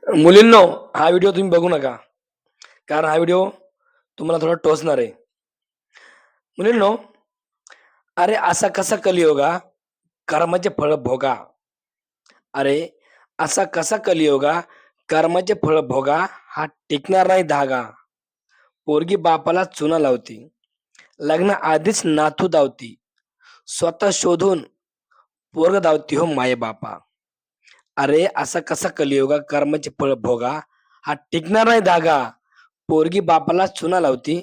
मुलींनो, हा व्हिडिओ तुम्ही बघू नका. कारण हा व्हिडिओ तुम्हाला थोडा टोचणार आहे. मुलींनो, अरे असा कसा कलियुगा, कर्माचे फळ भोगा. अरे असा कसा कलियुगा, कर्माचे फळ भोगा, हा टिकणार नाही धागा. पोरगी बापाला चुना लावती, लग्न आधीच नातू धावती, स्वतः शोधून पोरग धावती हो माये बापा. अरे असा कसा कलियुगा, कर्माचे फळ भोगा, हा टिकणार नाही धागा. पोरगी बापाला चुना लावती,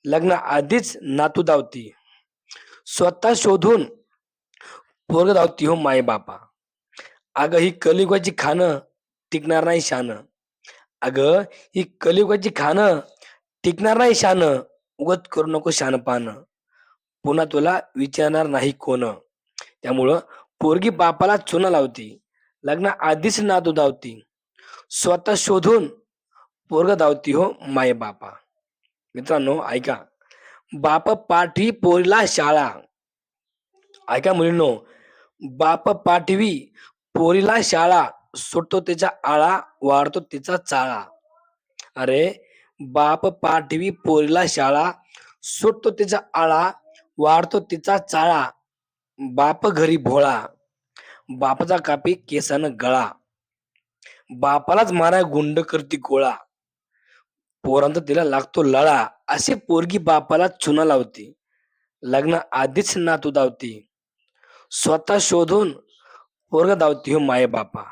लग्न आधीच नातू धावती, स्वतः शोधून पोरग धावती हो माय बापा. अगं ही कलियुगाची खाणं टिकणार नाही शान. अगं ही कलियुगाची खाणं टिकणार नाही शान. उगत करू नको शानपान, पुन्हा तुला विचारणार नाही कोण. त्यामुळं पोरगी बापाला चुना लावती, लग्न आधीच नातू धावती, स्वतः शोधून पोरग धावती हो माय बापा. मित्रांनो ऐका, बाप पाठवी पोरीला शाळा. ऐका मुलींनो, बाप पाठवी पोरीला शाळा, सुटतो तिचा आळा, वाढतो तिचा चाळा. अरे बाप पाठवी पोरीला शाळा, सुटतो तिचा आळा, वाढतो तिचा चाळा. बाप घरी भोळा, बापाचा कापी केसानं गळा, बापालाच माराय गुंड करती गोळा, पोरांचा तिला लागतो लळा. अशी पोरगी बापाला चुना लावती, लग्न आधीच नातू धावती, स्वतः शोधून पोरग धावती हो माये बापा.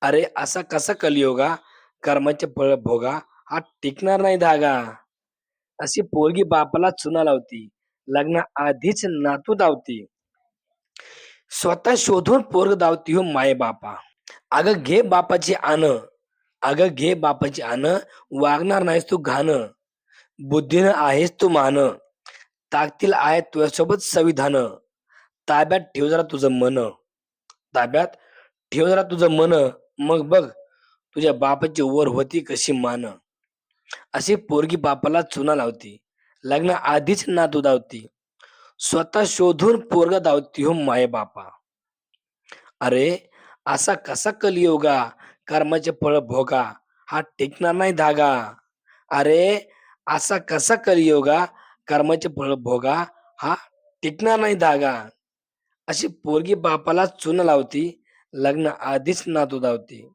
अरे असा कसा कलियुगा, कर्माचे फळ भोगा, हा टिकणार नाही धागा. अशी पोरगी बापाला चुना लावती, लग्न आधीच नातू धावती, स्वतः शोधून पोरग धावती हो माये बापा. अगं घे बापाची आन, अगं घे बापाची आन, वागणार नाहीस तू घाण. बुद्धीनं आहेस तू मान, ताकतील आहे तुझ्यासोबत संविधान. ताब्यात ठेव जरा तुझं मन, ताब्यात ठेव जरा तुझं मन. मग बघ तुझ्या बापाची वर होती कशी मान. अशी पोरगी बापाला चुना लावती, लग्न आधीच नातू धावती, स्वतः शोधून पोरगा धावती हो माये बापा. अरे असा कसा कलियुगा, कर्माचे फळ भोगा, हा टिकणार नाही धागा. अरे असा कसा कलियुगा, कर्माचे फळ भोगा, हा टिकणार नाही धागा. अशी पोरगी बापाला चून लावती, लग्न आधीच नातू धावती,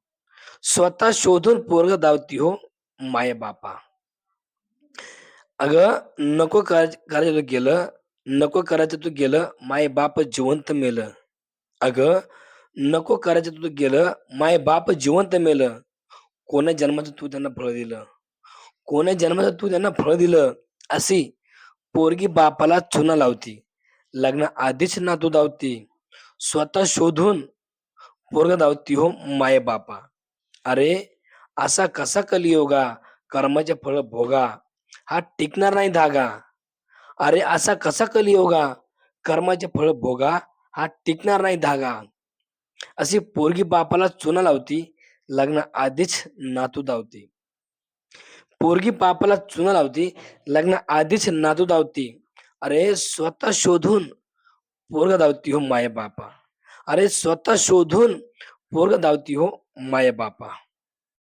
स्वतः शोधून पोरग धावती हो माय बापा. अगं नको करायचं तू गेलं, नको करायचं तू गेलं, माय बाप जिवंत मेलं. अगं नको करायचं तू गेलं, माय बाप जिवंत मेलं. कोण्या जन्माचं तू त्यांना फळ दिलं, कोण्या जन्माचं तू त्यांना फळ दिलं. अशी पोरगी बापाला चुना लावती, लग्न आधीच नातू धावती, स्वतः शोधून पोरग धावती हो माय बापा. अरे असा कसा कलियुगा, कर्माचे फळ भोगा, हा टिकणार नाही धागा. अरे असा कसा कलियुगा, कर्माचे फळ भोगा, हा टिकणार नाही धागा. अशी पोरगी बापाला चुना लावती, लग्न आधीच नातू धावती, पोरगी बापाला चुना लावती, लग्न आधीच नातू धावती. अरे स्वतः शोधून पोरग धावती हो माय बापा. अरे स्वतः शोधून पोरग धावती हो माय बापा.